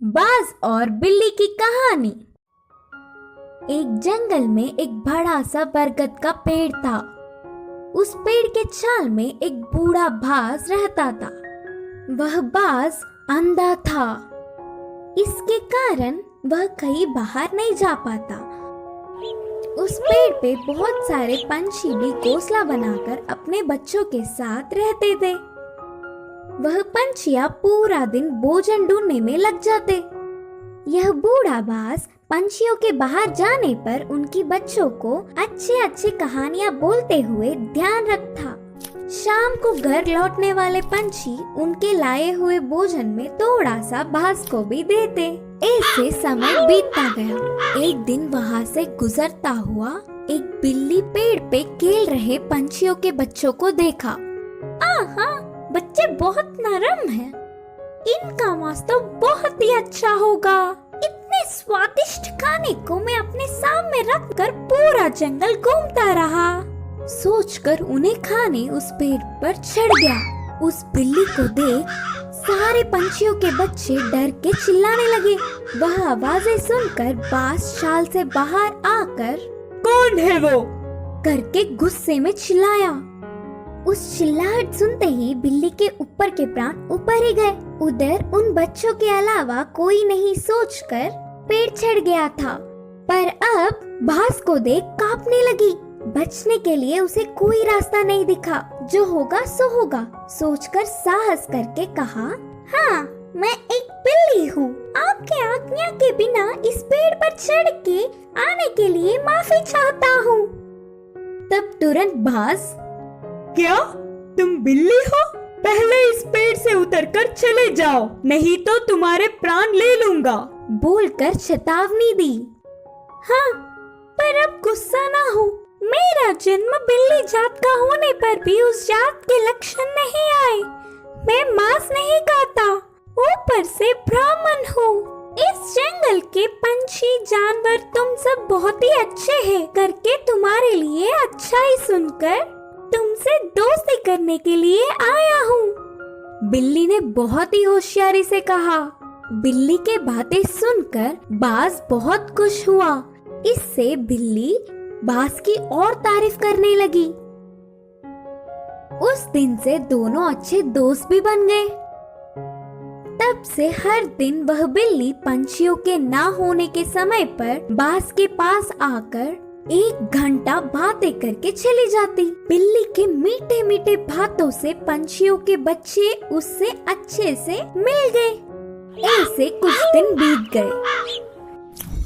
बाज और बिल्ली की कहानी। एक जंगल में एक बड़ा सा बरगद का पेड़ था। उस पेड़ के छाल में एक बूढ़ा बाज रहता था। वह बाज अंधा था। इसके कारण वह कहीं बाहर नहीं जा पाता। उस पेड़ पे बहुत सारे पंछी भी घोंसला बनाकर अपने बच्चों के साथ रहते थे। वह पंछियां पूरा दिन भोजन ढूंढने में लग जाते। यह बूढ़ा बाज पंछियों के बाहर जाने पर उनकी बच्चों को अच्छी अच्छी कहानियां बोलते हुए ध्यान रखता। शाम को घर लौटने वाले पंछी उनके लाए हुए भोजन में थोड़ा सा बाज को भी देते। ऐसे समय बीतता गया। एक दिन वहाँ से गुजरता हुआ एक बिल्ली पेड़ पे खेल रहे पंछियों के बच्चों को देखा। आहा, बच्चे बहुत नरम हैं। इनका मांस तो बहुत ही अच्छा होगा। इतने स्वादिष्ट खाने को मैं अपने सामने रखकर पूरा जंगल घूमता रहा। सोचकर उन्हें खाने उस पेड़ पर चढ़ गया। उस बिल्ली को देख सारे पंछियों के बच्चे डर के चिल्लाने लगे। वह आवाजें सुनकर बाज शाल से बाहर आकर कौन है वो करके गुस्से में चिल्लाया। उस चिल्लाहट सुनते ही बिल्ली के ऊपर के प्राण ऊपर ही गए। उधर उन बच्चों के अलावा कोई नहीं सोचकर पेड़ चढ़ गया था। पर अब बाज को देख कांपने लगी। बचने के लिए उसे कोई रास्ता नहीं दिखा। जो होगा सो होगा सोचकर साहस करके कहा, हाँ, मैं एक बिल्ली हूँ। आपके आज्ञा के बिना इस पेड़ पर चढ़ के आने के लिए माफी चाहता हूँ। तब तुरंत बाज, क्या तुम बिल्ली हो? पहले इस पेड़ से उतरकर चले जाओ, नहीं तो तुम्हारे प्राण ले लूंगा, बोलकर चेतावनी दी। हाँ, पर अब गुस्सा ना हो। मेरा जन्म बिल्ली जात का होने पर भी उस जात के लक्षण नहीं आए। मैं मांस नहीं खाता, ऊपर से ब्राह्मण हूँ। इस जंगल के पंछी जानवर तुम सब बहुत ही अच्छे हैं करके तुम्हारे लिए अच्छा ही सुनकर तुमसे दोस्ती करने के लिए आया हूँ। बिल्ली ने बहुत ही होशियारी से कहा। बिल्ली के बातें सुनकर बाज बहुत खुश हुआ। इससे बिल्ली बाज की और तारीफ करने लगी। उस दिन से दोनों अच्छे दोस्त भी बन गए। तब से हर दिन वह बिल्ली पंछियों के ना होने के समय पर बाज के पास आकर 1 घंटा बातें करके चली जाती। बिल्ली के मीठे मीठे बातों से पंछियों के बच्चे उससे अच्छे से मिल गए। ऐसे कुछ दिन बीत गए।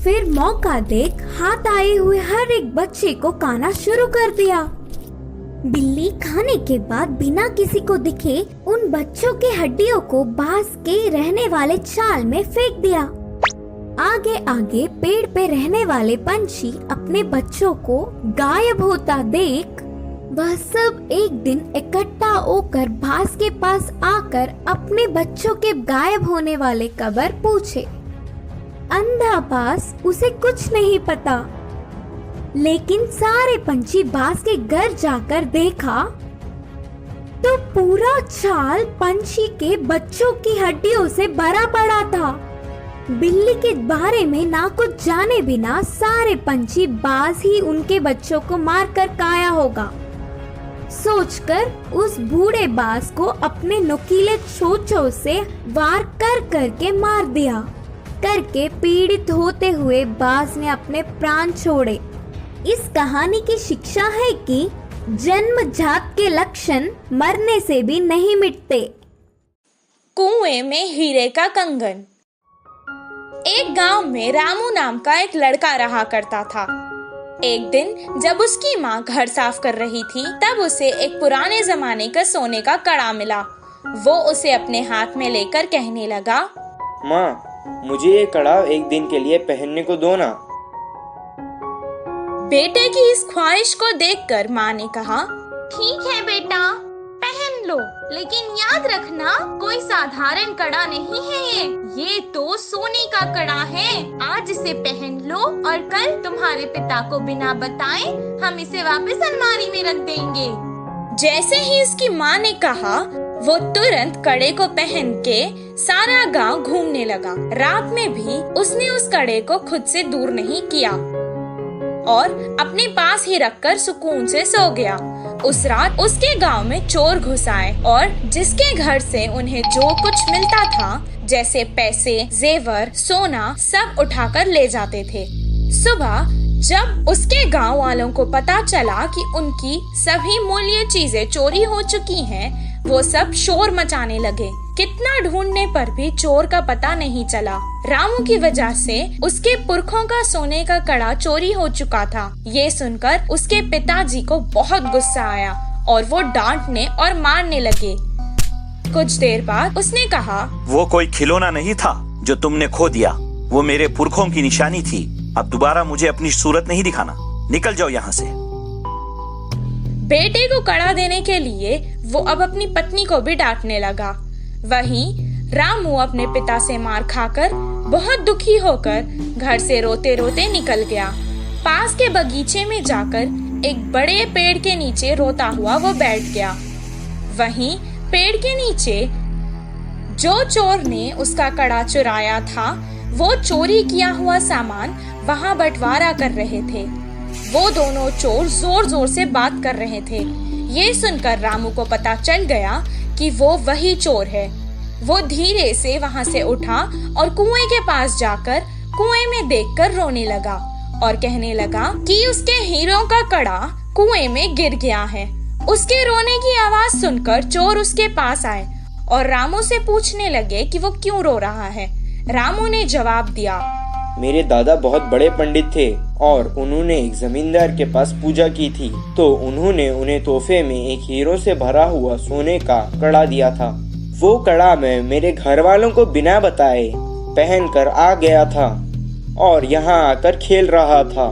फिर मौका देख हाथ आए हुए हर एक बच्चे को खाना शुरू कर दिया। बिल्ली खाने के बाद बिना किसी को दिखे उन बच्चों के हड्डियों को बाज के रहने वाले छाल में फेंक दिया। आगे आगे पेड़ पे रहने वाले पंछी अपने बच्चों को गायब होता देख वह सब एक दिन इकट्ठा होकर बाज के पास आकर अपने बच्चों के गायब होने वाले खबर पूछे। अंधा बाज उसे कुछ नहीं पता, लेकिन सारे पंछी बाज के घर जाकर देखा तो पूरा छाल पंछी के बच्चों की हड्डियों से भरा पड़ा था। बिल्ली के बारे में ना कुछ जाने बिना सारे पंछी बाज ही उनके बच्चों को मारकर खाया होगा सोचकर उस बूढ़े बाज को अपने नुकीले चोंचों से वार कर करके मार दिया। करके पीड़ित होते हुए बाज ने अपने प्राण छोड़े। इस कहानी की शिक्षा है कि जन्मजात के लक्षण मरने से भी नहीं मिटते। कुएं में हीरे का कंगन। एक गांव में रामू नाम का एक लड़का रहा करता था। एक दिन जब उसकी माँ घर साफ कर रही थी तब उसे एक पुराने जमाने का सोने का कड़ा मिला। वो उसे अपने हाथ में लेकर कहने लगा, माँ, मुझे ये कड़ा एक दिन के लिए पहनने को दो ना। बेटे की इस ख्वाहिश को देखकर माँ ने कहा, ठीक है बेटा, पहन लो, लेकिन याद रखना कोई साधारण कड़ा नहीं है ये तो सोने का कड़ा है। आज इसे पहन लो और कल तुम्हारे पिता को बिना बताए हम इसे वापस अलमारी में रख देंगे। जैसे ही इसकी माँ ने कहा वो तुरंत कड़े को पहन के सारा गांव घूमने लगा। रात में भी उसने उस कड़े को खुद से दूर नहीं किया और अपने पास ही रखकर सुकून से सो गया। उस रात उसके गांव में चोर घुस आए और जिसके घर से उन्हें जो कुछ मिलता था, जैसे पैसे, जेवर, सोना, सब उठाकर ले जाते थे। सुबह जब उसके गांव वालों को पता चला कि उनकी सभी मूल्य चीजें चोरी हो चुकी हैं, वो सब शोर मचाने लगे। कितना ढूंढने पर भी चोर का पता नहीं चला। रामू की वजह से उसके पुरखों का सोने का कड़ा चोरी हो चुका था। ये सुनकर उसके पिताजी को बहुत गुस्सा आया और वो डांटने और मारने लगे। कुछ देर बाद उसने कहा, वो कोई खिलौना नहीं था जो तुमने खो दिया, वो मेरे पुरखों की निशानी थी। अब दोबारा मुझे अपनी सूरत नहीं दिखाना, निकल जाओ यहाँ से। बेटे को कड़ा देने के लिए वो अब अपनी पत्नी को भी डांटने लगा। वहीं रामू अपने पिता से मार खाकर बहुत दुखी होकर घर से रोते रोते निकल गया। पास के बगीचे में जाकर एक बड़े पेड़ के नीचे रोता हुआ वो बैठ गया। वहीं पेड़ के नीचे जो चोर ने उसका कड़ा चुराया था, वो चोरी किया हुआ सामान वहां बंटवारा कर रहे थे। वो दोनों चोर जोर जोर से बात कर रहे थे। ये सुनकर रामू को पता चल गया कि वो वही चोर है। वो धीरे से वहां से उठा और कुएं के पास जाकर कुएं में देखकर रोने लगा और कहने लगा कि उसके हीरों का कड़ा कुएं में गिर गया है। उसके रोने की आवाज सुनकर चोर उसके पास आए और रामू से पूछने लगे कि वो क्यों रो रहा है। रामू ने जवाब दिया, मेरे दादा बहुत बड़े पंडित थे और उन्होंने एक जमींदार के पास पूजा की थी, तो उन्होंने उन्हें तोहफे में एक हीरो से भरा हुआ सोने का कड़ा दिया था। वो कड़ा मैं मेरे घर वालों को बिना बताए पहन कर आ गया था और यहाँ आकर खेल रहा था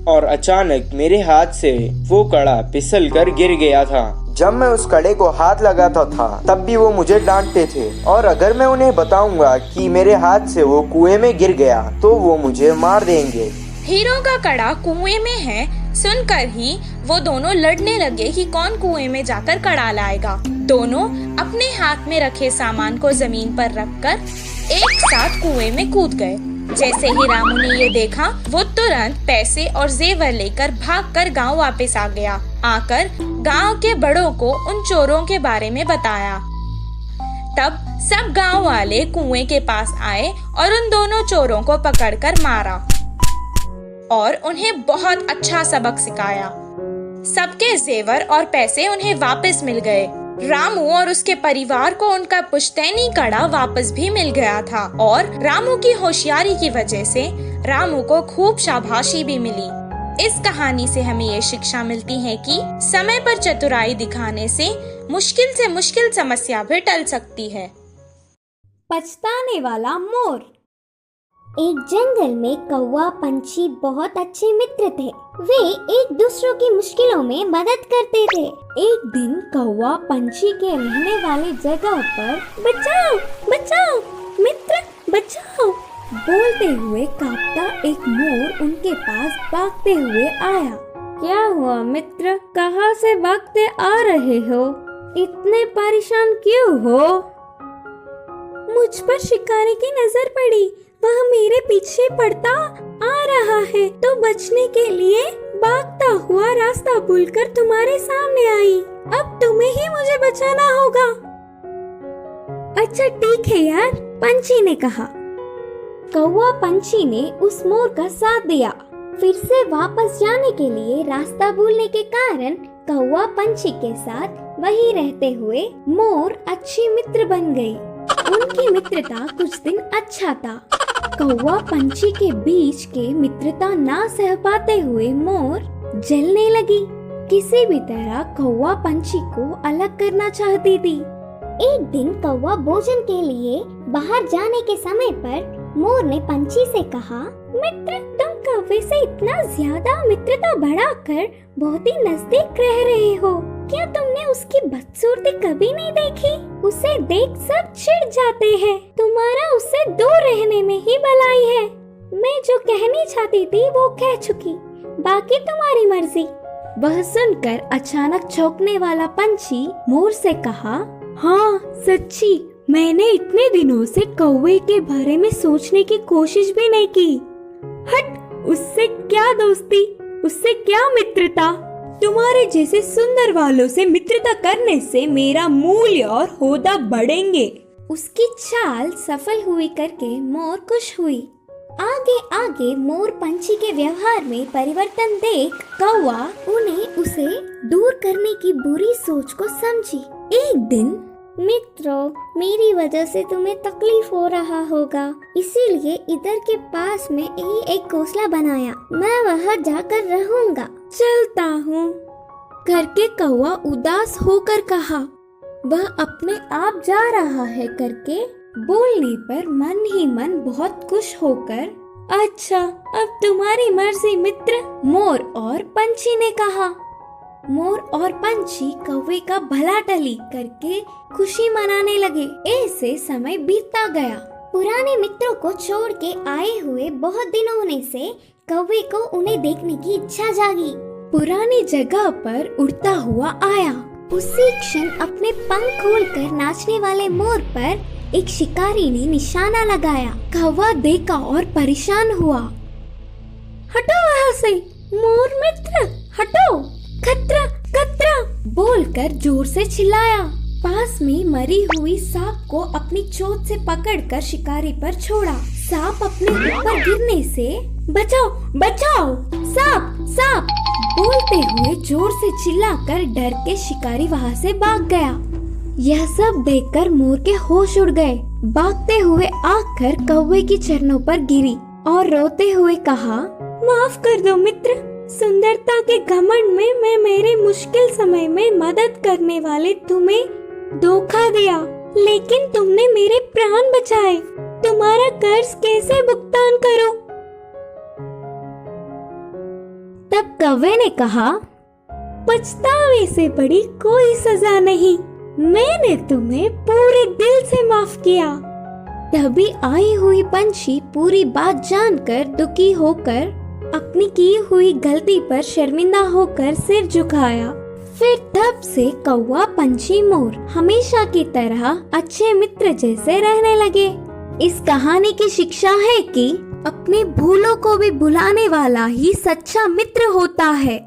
और अचानक मेरे हाथ से वो कड़ा फिसल कर गिर गया था। जब मैं उस कड़े को हाथ लगाता था तब भी वो मुझे डांटते थे और अगर मैं उन्हें बताऊंगा कि मेरे हाथ से वो कुएं में गिर गया तो वो मुझे मार देंगे। हीरो का कड़ा कुएं में है सुनकर ही वो दोनों लड़ने लगे कि कौन कुएं में जाकर कड़ा लाएगा। दोनों अपने हाथ में रखे सामान को जमीन पर रखकर एक साथ कुएं में कूद गए। जैसे ही रामू ने ये देखा, वो तुरंत पैसे और जेवर लेकर भागकर गांव वापस आ गया। आकर गांव के बड़ों को उन चोरों के बारे में बताया। तब सब गांव वाले कुएं के पास आए और उन दोनों चोरों को पकड़कर मारा और उन्हें बहुत अच्छा सबक सिखाया। सबके जेवर और पैसे उन्हें वापस मिल गए। रामू और उसके परिवार को उनका पुश्तैनी कड़ा वापस भी मिल गया था और रामू की होशियारी की वजह से रामू को खूब शाबाशी भी मिली। इस कहानी से हमें ये शिक्षा मिलती है कि समय पर चतुराई दिखाने से मुश्किल समस्या भी टल सकती है। पछताने वाला मोर। एक जंगल में कौवा पंछी बहुत अच्छे मित्र थे। वे एक दूसरों की मुश्किलों में मदद करते थे। एक दिन कौवा पंछी के रहने वाली जगह पर बचाओ बचाओ मित्र बचाओ बोलते हुए कांपता एक मोर उनके पास भागते हुए आया। क्या हुआ मित्र, कहाँ से भागते आ रहे हो? इतने परेशान क्यों हो? मुझ पर शिकारी की नजर पड़ी, वह मेरे पीछे पड़ता आ रहा है तो बचने के लिए भागता हुआ रास्ता भूलकर तुम्हारे सामने आई। अब तुम्हें ही मुझे बचाना होगा। अच्छा ठीक है यार, पंछी ने कहा। कौवा पंछी ने उस मोर का साथ दिया। फिर से वापस जाने के लिए रास्ता भूलने के कारण कौवा पंछी के साथ वहीं रहते हुए मोर अच्छी मित्र बन गई। उनकी मित्रता कुछ दिन अच्छा था। कौवा पंछी के बीच के मित्रता ना सह पाते हुए मोर जलने लगी। किसी भी तरह कौवा पंछी को अलग करना चाहती थी। एक दिन कौवा भोजन के लिए बाहर जाने के समय पर मोर ने पंछी से कहा, मित्र तुम कौवे से इतना ज्यादा मित्रता बढ़ाकर बहुत ही नजदीक रह रहे हो। क्या तुमने उसकी बदसूरती कभी नहीं देखी? उसे देख सब चिढ़ जाते हैं। तुम्हारा उससे दूर रहने में ही भलाई है। मैं जो कहनी चाहती थी वो कह चुकी, बाकी तुम्हारी मर्जी। वह सुनकर अचानक चौंकने वाला पंछी मोर से कहा, हाँ सच्ची, मैंने इतने दिनों से कौवे के बारे में सोचने की कोशिश भी नहीं की। हट, उससे क्या दोस्ती, उससे क्या मित्रता। तुम्हारे जैसे सुंदर वालों से मित्रता करने से मेरा मूल्य और होदा बढ़ेंगे। उसकी चाल सफल हुई करके मोर खुश हुई। आगे आगे मोर पंछी के व्यवहार में परिवर्तन देख कौवा उन्हें उसे दूर करने की बुरी सोच को समझी। एक दिन, मित्रों, मेरी वजह से तुम्हें तकलीफ हो रहा होगा, इसीलिए इधर के पास में ही एक घोंसला बनाया। मैं वहाँ जाकर रहूंगा। चलता हूँ, करके कौवा उदास होकर कहा। वह अपने आप जा रहा है करके बोलने पर मन ही मन बहुत खुश होकर, अच्छा, अब तुम्हारी मर्जी मित्र, मोर और पंछी ने कहा। मोर और पंछी कौवे का भला टली करके खुशी मनाने लगे। ऐसे समय बीतता गया। पुराने मित्रों को छोड़ के आए हुए बहुत दिन होने से कौवे को उन्हें देखने की इच्छा जागी। पुरानी जगह पर उड़ता हुआ आया। उसी क्षण अपने पंख खोलकर नाचने वाले मोर पर एक शिकारी ने निशाना लगाया। कौवा देखा और परेशान हुआ। हटो वहाँ से, मोर मित्र, हटो, खतरा खतरा बोलकर जोर से चिल्लाया। पास में मरी हुई सांप को अपनी चोंच से पकड़कर शिकारी पर छोड़ा। सांप अपने ऊपर गिरने से, बचाओ बचाओ, सांप सांप बोलते हुए जोर से चिल्लाकर डर के शिकारी वहाँ से भाग गया। यह सब देखकर मोर के होश उड़ गए। भागते हुए आकर कौवे की चरणों पर गिरी और रोते हुए कहा, माफ कर दो मित्र, सुंदरता के घमंड में मैं मेरे मुश्किल समय में मदद करने वाले तुम्हें धोखा दिया, लेकिन तुमने मेरे प्राण बचाए। तुम्हारा कर्ज कैसे भुगतान करूं? तब कौवे ने कहा, पछतावे से बड़ी कोई सजा नहीं, मैंने तुम्हें पूरे दिल से माफ किया। तभी आई हुई पंछी पूरी बात जानकर दुखी होकर अपनी की हुई गलती पर शर्मिंदा होकर सिर झुकाया। फिर तब से कौवा, पंछी, मोर हमेशा की तरह अच्छे मित्र जैसे रहने लगे। इस कहानी की शिक्षा है कि अपने भूलों को भी भुलाने वाला ही सच्चा मित्र होता है।